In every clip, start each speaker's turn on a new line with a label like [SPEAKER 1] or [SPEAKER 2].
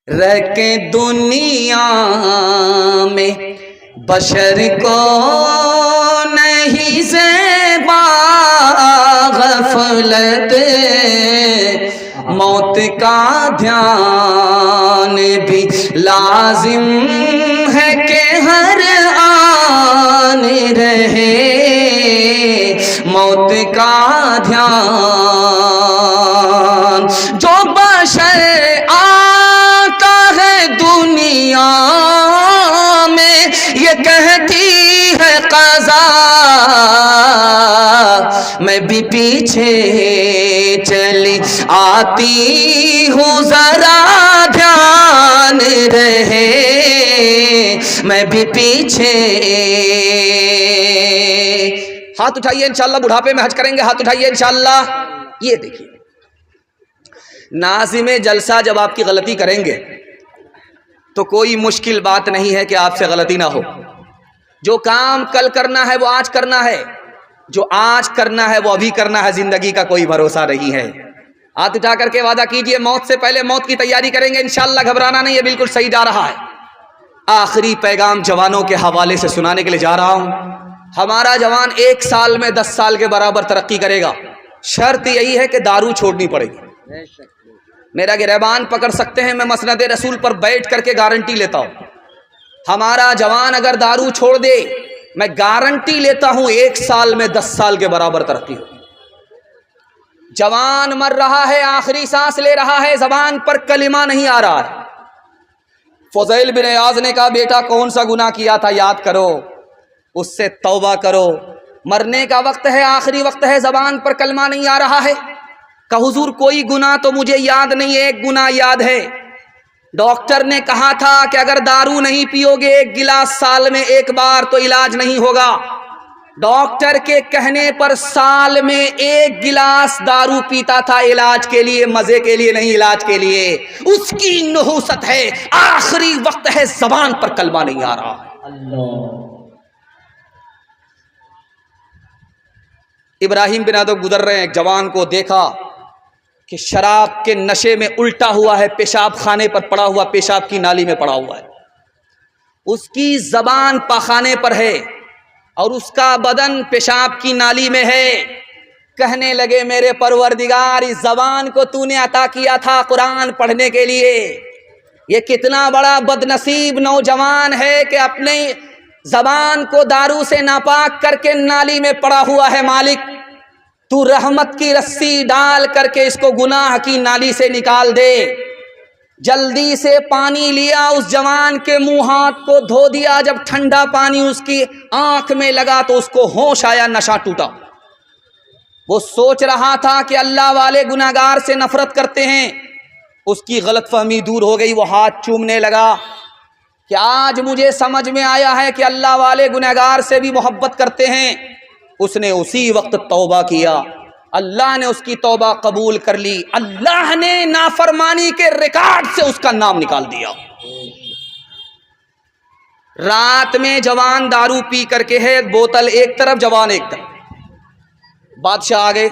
[SPEAKER 1] رہ کے دنیا میں بشر کو نہیں زیبا غفلت، موت کا دھیان بھی لازم ہے کہ ہر آن رہے، موت کا دھیان جو بشر آتا ہے دنیا میں یہ کہتی ہے قضا، میں بھی پیچھے چلی آتی ہوں ذرا دھیان رہے، میں بھی پیچھے۔ ہاتھ اٹھائیے انشاءاللہ، بڑھاپے میں حج کریں گے، ہاتھ اٹھائیے انشاءاللہ۔ یہ دیکھیے ناظم جلسہ جب آپ کی غلطی کریں گے تو کوئی مشکل بات نہیں ہے کہ آپ سے غلطی نہ ہو۔ جو کام کل کرنا ہے وہ آج کرنا ہے، جو آج کرنا ہے وہ ابھی کرنا ہے، زندگی کا کوئی بھروسہ نہیں ہے۔ ہاتھ اٹھا کر کے وعدہ کیجئے موت سے پہلے موت کی تیاری کریں گے انشاءاللہ، گھبرانا نہیں، یہ بالکل صحیح جا رہا ہے۔ آخری پیغام جوانوں کے حوالے سے سنانے کے لیے جا رہا ہوں۔ ہمارا جوان 1 سال میں 10 سال کے برابر ترقی کرے گا، شرط یہی ہے کہ دارو چھوڑنی پڑے گی۔ میرا گریبان پکڑ سکتے ہیں، میں مسند رسول پر بیٹھ کر کے گارنٹی لیتا ہوں، ہمارا جوان اگر دارو چھوڑ دے میں گارنٹی لیتا ہوں 1 سال میں 10 سال کے برابر ترقی ہو۔ جوان مر رہا ہے، آخری سانس لے رہا ہے، زبان پر کلمہ نہیں آ رہا ہے۔ فضیل بن عیاض نے کہا بیٹا کون سا گناہ کیا تھا یاد کرو، اس سے توبہ کرو، مرنے کا وقت ہے، آخری وقت ہے، زبان پر کلمہ نہیں آ رہا ہے۔ کہ حضور کوئی گناہ تو مجھے یاد نہیں ہے، ایک گناہ یاد ہے، ڈاکٹر نے کہا تھا کہ اگر دارو نہیں پیو گے 1 گلاس سال میں 1 بار تو علاج نہیں ہوگا۔ ڈاکٹر کے کہنے پر سال میں 1 گلاس دارو پیتا تھا، علاج کے لیے، مزے کے لیے نہیں، علاج کے لیے۔ اس کی نحوست ہے، آخری وقت ہے، زبان پر کلمہ نہیں آ رہا ہے۔ ابراہیم بن ادم گزر رہے ہیں، ایک جوان کو دیکھا کہ شراب کے نشے میں الٹا ہوا ہے، پیشاب خانے پر پڑا ہوا، پیشاب کی نالی میں پڑا ہوا ہے، اس کی زبان پاخانے پر ہے اور اس کا بدن پیشاب کی نالی میں ہے۔ کہنے لگے میرے پروردگار اس زبان کو تو نے عطا کیا تھا قرآن پڑھنے کے لیے، یہ کتنا بڑا بدنصیب نوجوان ہے کہ اپنے زبان کو دارو سے ناپاک کر کے نالی میں پڑا ہوا ہے۔ مالک تو رحمت کی رسی ڈال کر کے اس کو گناہ کی نالی سے نکال دے۔ جلدی سے پانی لیا، اس جوان کے منہ ہاتھ کو دھو دیا، جب ٹھنڈا پانی اس کی آنکھ میں لگا تو اس کو ہوش آیا، نشہ ٹوٹا۔ وہ سوچ رہا تھا کہ اللہ والے گناہگار سے نفرت کرتے ہیں، اس کی غلط فہمی دور ہو گئی، وہ ہاتھ چومنے لگا کہ آج مجھے سمجھ میں آیا ہے کہ اللہ والے گنہگار سے بھی محبت کرتے ہیں۔ اس نے اسی وقت توبہ کیا، اللہ نے اس کی توبہ قبول کر لی، اللہ نے نافرمانی کے ریکارڈ سے اس کا نام نکال دیا۔ رات میں جوان دارو پی کر کے ہے، بوتل ایک طرف، جوان ایک طرف، بادشاہ آ گئے،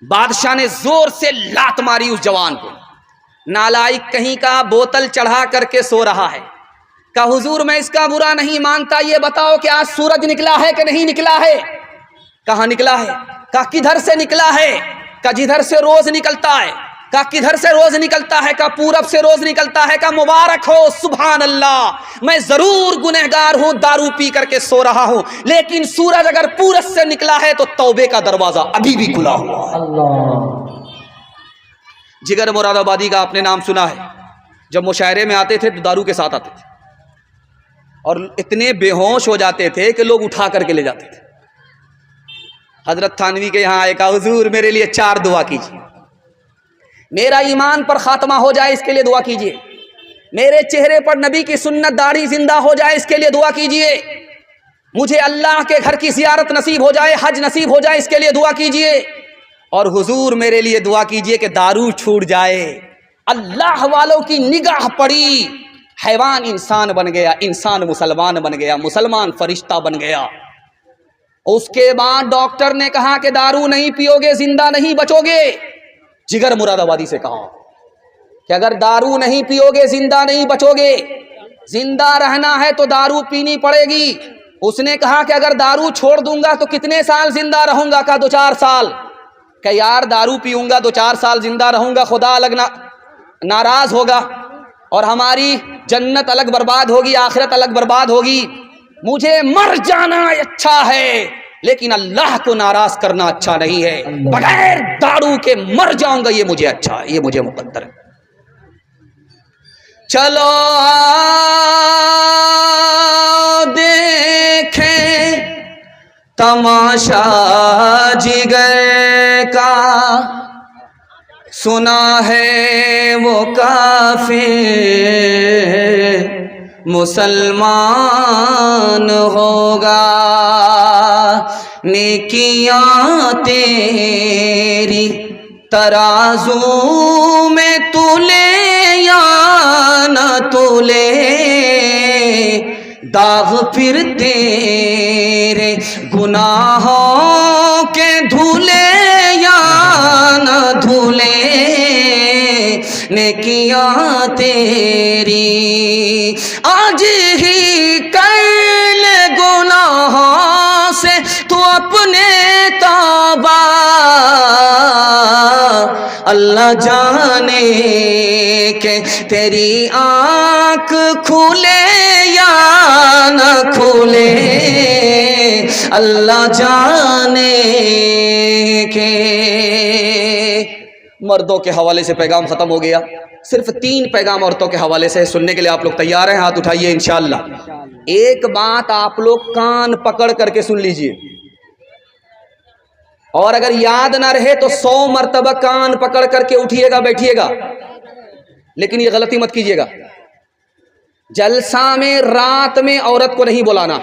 [SPEAKER 1] بادشاہ نے زور سے لات ماری اس جوان کو، نالائق کہیں کا، بوتل چڑھا کر کے سو رہا ہے۔ کہ حضور میں اس کا برا نہیں مانتا، یہ بتاؤ کہ آج سورج نکلا ہے کہ نہیں نکلا ہے؟ کہاں نکلا ہے؟ کہ کدھر سے نکلا ہے؟ کہ جدھر سے روز نکلتا ہے۔ کہ کدھر سے روز نکلتا ہے؟ کہ پورب سے روز نکلتا ہے۔ کہ مبارک ہو، سبحان اللہ، میں ضرور گنہگار ہوں، دارو پی کر کے سو رہا ہوں، لیکن سورج اگر پورب سے نکلا ہے تو توبے کا دروازہ ابھی بھی کھلا ہوا ہے۔ جگر مراد آبادی کا آپ نے نام سنا ہے، جب مشاعرے میں آتے تھے تو دارو کے ساتھ آتے تھے اور اتنے بے ہوش ہو جاتے تھے کہ لوگ اٹھا کر کے لے جاتے تھے۔ حضرت تھانوی کے یہاں آئے، کہا حضور میرے لیے 4 دعا کیجیے، میرا ایمان پر خاتمہ ہو جائے اس کے لیے دعا کیجیے، میرے چہرے پر نبی کی سنت داڑھی زندہ ہو جائے اس کے لیے دعا کیجیے، مجھے اللہ کے گھر کی زیارت نصیب ہو جائے، حج نصیب ہو جائے اس کے لیے دعا کیجیے، اور حضور میرے لیے دعا کیجیے کہ دارو چھوٹ جائے۔ اللہ والوں کی نگاہ پڑی، حیوان انسان بن گیا، انسان مسلمان بن گیا، مسلمان فرشتہ بن گیا۔ اس کے بعد ڈاکٹر نے کہا کہ دارو نہیں پیو گے زندہ نہیں بچو گے۔ جگر مراد آبادی سے کہا کہ اگر دارو نہیں پیو گے زندہ نہیں بچو گے، زندہ رہنا ہے تو دارو پینی پڑے گی۔ اس نے کہا کہ اگر دارو چھوڑ دوں گا تو کتنے سال زندہ رہوں گا؟ کہا 2-4 سال۔ کہ یار دارو پیوں گا 2-4 سال زندہ رہوں گا، خدا الگ ناراض ہوگا اور ہماری جنت الگ برباد ہوگی، آخرت الگ برباد ہوگی۔ مجھے مر جانا اچھا ہے لیکن اللہ کو ناراض کرنا اچھا نہیں ہے۔ بغیر دارو کے مر جاؤں گا، یہ مجھے اچھا ہے، یہ مجھے مقدر ہے۔ چلو دیکھیں تماشا جگر کا، سنا ہے وہ کافر مسلمان ہوگا، نیکیاں تیری ترازو میں تولے یا نہ تولے، داغ پھر تیرے گناہوں کے دھولے یا نہ دھولے، نیکیاں تیری آج ہی کر لے گناہوں سے تو اپنے توبہ، اللہ جانے کہ تیری آنکھ کھولے یا نہ کھولے، اللہ جانے کہ۔ مردوں کے حوالے سے پیغام ختم ہو گیا، صرف 3 پیغام عورتوں کے حوالے سے سننے کے لیے آپ لوگ تیار ہیں؟ ہاتھ اٹھائیے انشاءاللہ۔ ایک بات آپ لوگ کان پکڑ کر کے سن لیجئے، اور اگر یاد نہ رہے تو 100 مرتبہ کان پکڑ کر کے اٹھیے گا بیٹھیے گا، لیکن یہ غلطی مت کیجیے گا۔ جلسہ میں رات میں عورت کو نہیں بلانا،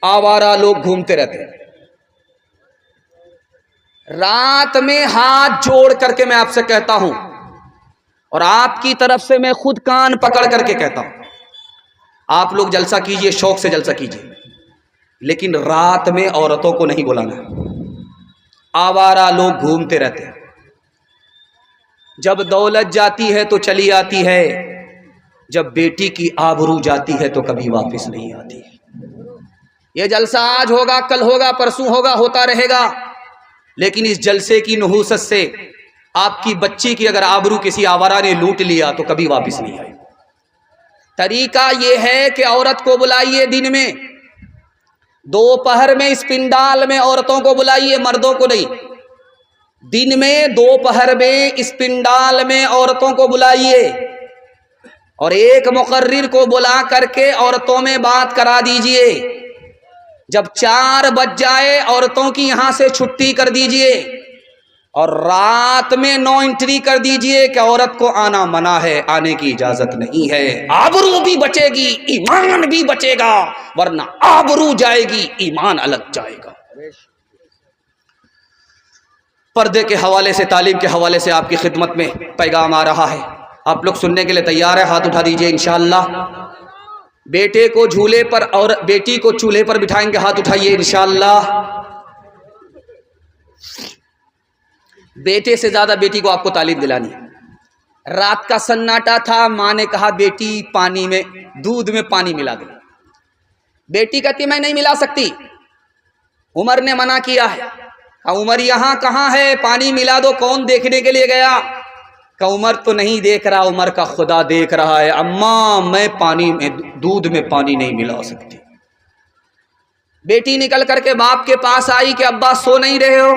[SPEAKER 1] آوارہ لوگ گھومتے رہتے ہیں۔ رات میں ہاتھ جوڑ کر کے میں آپ سے کہتا ہوں، اور آپ کی طرف سے میں خود کان پکڑ کر کے کہتا ہوں، آپ لوگ جلسہ کیجئے، شوق سے جلسہ کیجئے، لیکن رات میں عورتوں کو نہیں بلانا۔ آوارہ لوگ گھومتے رہتے ہیں، جب دولت جاتی ہے تو چلی آتی ہے، جب بیٹی کی آبرو جاتی ہے تو کبھی واپس نہیں آتی۔ یہ جلسہ آج ہوگا، کل ہوگا، پرسوں ہوگا، ہوتا رہے گا، لیکن اس جلسے کی نحوست سے آپ کی بچی کی اگر آبرو کسی آوارہ نے لوٹ لیا تو کبھی واپس نہیں آئے۔ طریقہ یہ ہے کہ عورت کو بلائیے دن میں، دوپہر میں اس پنڈال میں عورتوں کو بلائیے، مردوں کو نہیں۔ دن میں دوپہر میں اس پنڈال میں عورتوں کو بلائیے، اور ایک مقرر کو بلا کر کے عورتوں میں بات کرا دیجئے۔ جب 4 بج جائے عورتوں کی یہاں سے چھٹی کر دیجئے، اور رات میں 9 انٹری کر دیجئے کہ عورت کو آنا منع ہے، آنے کی اجازت نہیں ہے۔ آبرو بھی بچے گی، ایمان بھی بچے گا، ورنہ آبرو جائے گی، ایمان الگ جائے گا۔ پردے کے حوالے سے، تعلیم کے حوالے سے آپ کی خدمت میں پیغام آ رہا ہے، آپ لوگ سننے کے لیے تیار ہیں؟ ہاتھ اٹھا دیجئے انشاءاللہ۔ بیٹے کو جھولے پر اور بیٹی کو چولہے پر بٹھائیں گے، ہاتھ اٹھائیے انشاءاللہ۔ بیٹے سے زیادہ بیٹی کو آپ کو تعلیم دلانی ہے۔ رات کا سناٹا تھا، ماں نے کہا بیٹی پانی میں، دودھ میں پانی ملا دے۔ بیٹی کہتی میں نہیں ملا سکتی، عمر نے منع کیا ہے۔ عمر یہاں کہاں ہے، پانی ملا دو، کون دیکھنے کے لیے گیا؟ کہ عمر تو نہیں دیکھ رہا، عمر کا خدا دیکھ رہا ہے، اماں میں پانی میں، دودھ میں پانی نہیں ملا سکتی۔ بیٹی نکل کر کے باپ کے پاس آئی کہ ابا سو نہیں رہے ہو؟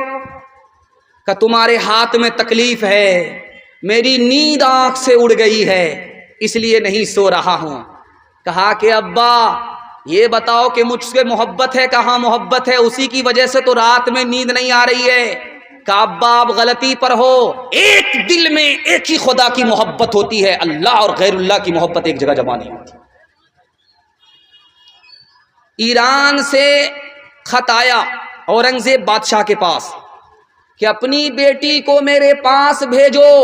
[SPEAKER 1] کہ تمہارے ہاتھ میں تکلیف ہے، میری نیند آنکھ سے اڑ گئی ہے، اس لیے نہیں سو رہا ہوں۔ کہا کہ ابا یہ بتاؤ کہ مجھ سے محبت ہے؟ کہاں محبت ہے، اسی کی وجہ سے تو رات میں نیند نہیں آ رہی ہے۔ کہ ابا آپ غلطی پر ہو، ایک دل میں ایک ہی خدا کی محبت ہوتی ہے، اللہ اور غیر اللہ کی محبت ایک جگہ جمع نہیں ہوتی۔ ایران سے خط آیا اورنگزیب بادشاہ کے پاس کہ اپنی بیٹی کو میرے پاس بھیجو،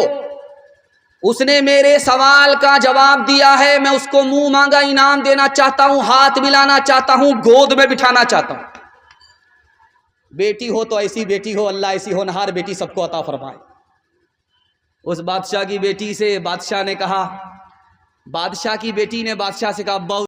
[SPEAKER 1] اس نے میرے سوال کا جواب دیا ہے، میں اس کو منہ مانگا انعام دینا چاہتا ہوں، ہاتھ ملانا چاہتا ہوں، گود میں بٹھانا چاہتا ہوں۔ بیٹی ہو تو ایسی بیٹی ہو، اللہ ایسی ہونہار بیٹی سب کو عطا فرمائے۔ اس بادشاہ کی بیٹی سے بادشاہ نے کہا، بادشاہ کی بیٹی نے بادشاہ سے کہا، ابا